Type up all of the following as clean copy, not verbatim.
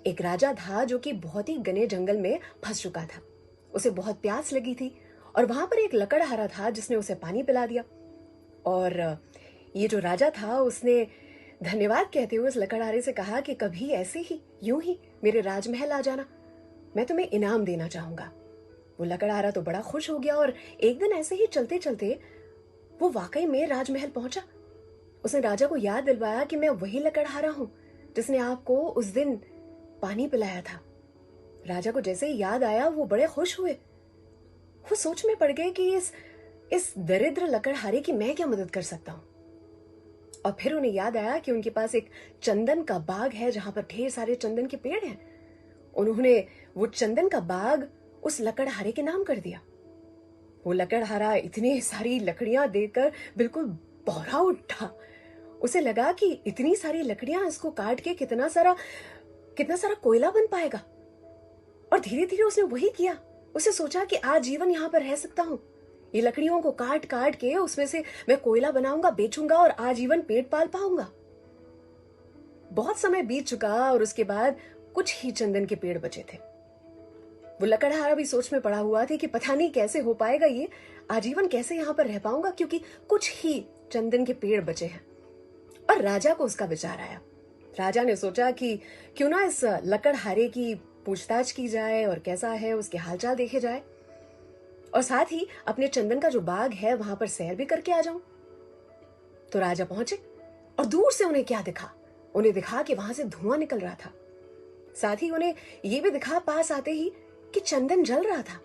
एक राजा था जो कि बहुत ही घने जंगल में फंस चुका था। उसे बहुत प्यास लगी थी और वहां पर एक लकड़हारा था जिसने उसे पानी पिला दिया। और ये जो राजा था उसने धन्यवाद कहते हुए उस लकड़हारे से कहा कि कभी ऐसे ही यूं ही मेरे राजमहल आ जाना, मैं तुम्हें इनाम देना चाहूंगा। वो लकड़हारा तो बड़ा खुश हो गया और एक दिन ऐसे ही चलते चलते वो वाकई में राजमहल पहुंचा। उसने राजा को याद दिलवाया कि मैं वही लकड़हारा हूं जिसने आपको उस दिन पानी पिलाया था। राजा को जैसे ही याद आया वो बड़े खुश हुए। वो सोच में पड़ गए कि इस दरिद्र लकड़हारे की मैं क्या मदद कर सकता हूं। और फिर उन्हें याद आया कि उनके पास एक चंदन का बाग है जहां पर ढेर सारे चंदन के पेड़ हैं। उन्होंने वो चंदन का बाग उस लकड़हारे के नाम कर दिया। वो लकड़हारा इतनी सारी लकड़ियां देखकर बिल्कुल बौरा उठा। उसे लगा कि इतनी सारी लकड़ियां, इसको काट के कितना सारा कोयला बन पाएगा। और धीरे धीरे उसने वही किया। उसे सोचा कि आजीवन यहां पर रह सकता हूं। ये लकड़ियों को काट काट के उसमें से मैं कोयला बनाऊंगा, बेचूंगा और आजीवन पेट पाल पाऊंगा। बहुत समय बीत चुका और उसके बाद कुछ ही चंदन के पेड़ बचे थे। वो लकड़हारा भी सोच में पड़ा हुआ था कि पता नहीं कैसे हो पाएगा, ये आजीवन कैसे यहां पर रह पाऊंगा, क्योंकि कुछ ही चंदन के पेड़ बचे हैं। और राजा को उसका विचार आया। राजा ने सोचा कि क्यों ना इस लकड़हारे की पूछताछ की जाए और कैसा है उसके हालचाल देखे जाए, और साथ ही अपने चंदन का जो बाग है वहां पर सैर भी करके आ जाऊं। तो राजा पहुंचे और दूर से उन्हें क्या दिखा? उन्हें दिखा कि वहां से धुआं निकल रहा था। साथ ही उन्हें यह भी दिखा पास आते ही कि चंदन जल रहा था।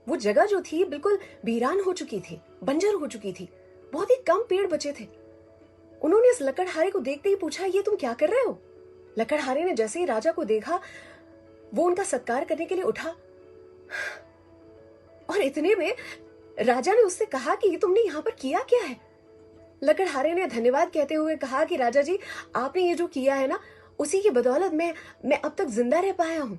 वो जगह जो थी बिल्कुल वीरान हो चुकी थी, बंजर हो चुकी थी। बहुत ही कम पेड़ बचे थे। उन्होंने इस लकड़हारे को देखते ही पूछा, ये तुम क्या कर रहे हो? लकड़हारे ने जैसे ही राजा को देखा वो उनका सत्कार करने के लिए उठा और इतने में राजा ने उससे कहा कि ये तुमने यहां पर किया क्या है? लकड़हारे ने धन्यवाद कहते हुए कहा कि राजा जी, आपने ये जो किया है ना, उसी की बदौलत मैं अब तक जिंदा रह पाया हूं।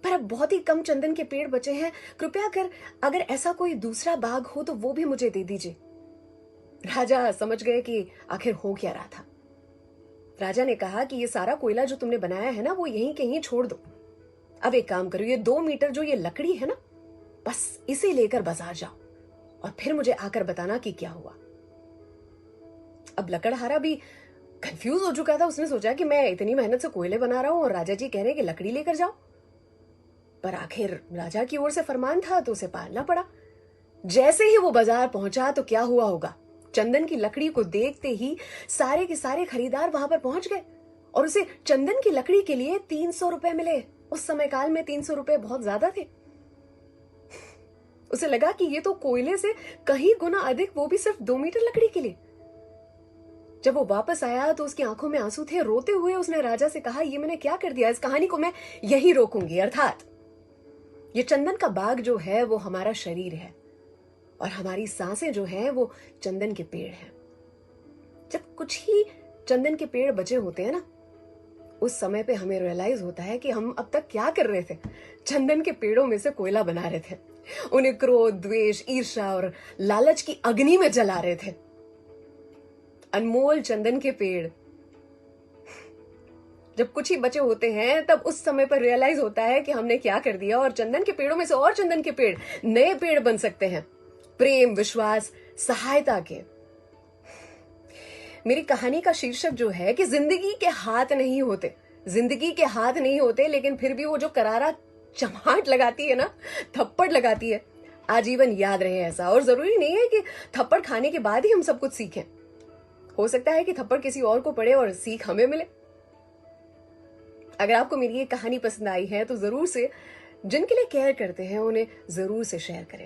पर अब बहुत ही कम चंदन के पेड़ बचे हैं। कृपया कर अगर ऐसा कोई दूसरा बाग हो तो वो भी मुझे दे दीजिए। राजा समझ गए कि आखिर हो क्या रहा था। राजा ने कहा कि ये सारा कोयला जो तुमने बनाया है ना, वो यहीं कहीं छोड़ दो। अब एक काम करो, ये 2 मीटर जो ये लकड़ी है ना, बस इसे लेकर बाजार जाओ और फिर मुझे आकर बताना कि क्या हुआ। अब लकड़हारा भी कंफ्यूज हो चुका था। उसने सोचा कि मैं इतनी मेहनत से कोयले बना रहा हूं और राजा जी कह रहे हैं कि लकड़ी लेकर जाओ। पर आखिर राजा की ओर से फरमान था तो उसे पालना पड़ा। जैसे ही वो बाजार पहुंचा तो क्या हुआ होगा? चंदन की लकड़ी को देखते ही सारे के सारे खरीदार वहां पर पहुंच गए और उसे चंदन की लकड़ी के लिए 300 रुपए मिले। उस समय काल में 300 रुपए बहुत ज्यादा थे। उसे लगा कि ये तो कोयले से कहीं गुना अधिक, वो भी सिर्फ 2 मीटर लकड़ी के लिए। जब वो वापस आया तो उसकी आंखों में आंसू थे। रोते हुए उसने राजा से कहा, ये मैंने क्या कर दिया? इस कहानी को मैं यही रोकूंगी। अर्थात ये चंदन का बाग जो है वो हमारा शरीर है और हमारी सांसें जो हैं वो चंदन के पेड़ हैं। जब कुछ ही चंदन के पेड़ बचे होते हैं ना, उस समय पे हमें रियलाइज होता है कि हम अब तक क्या कर रहे थे। चंदन के पेड़ों में से कोयला बना रहे थे, उन्हें क्रोध, द्वेष, ईर्ष्या और लालच की अग्नि में जला रहे थे। अनमोल चंदन के पेड़ जब कुछ ही बचे होते हैं तब उस समय पर रियलाइज होता है कि हमने क्या कर दिया, और चंदन के पेड़ों में से और चंदन के पेड़, नए पेड़ बन सकते हैं, प्रेम, विश्वास, सहायता के। मेरी कहानी का शीर्षक जो है कि जिंदगी के हाथ नहीं होते, जिंदगी के हाथ नहीं होते, लेकिन फिर भी वो जो करारा चमाट लगाती है ना, थप्पड़ लगाती है, आजीवन याद रहे ऐसा। और जरूरी नहीं है कि थप्पड़ खाने के बाद ही हम सब कुछ सीखें। हो सकता है कि थप्पड़ किसी और को पड़े और सीख हमें मिले। अगर आपको मेरी ये कहानी पसंद आई है तो जरूर से, जिनके लिए केयर करते हैं उन्हें जरूर से शेयर करें।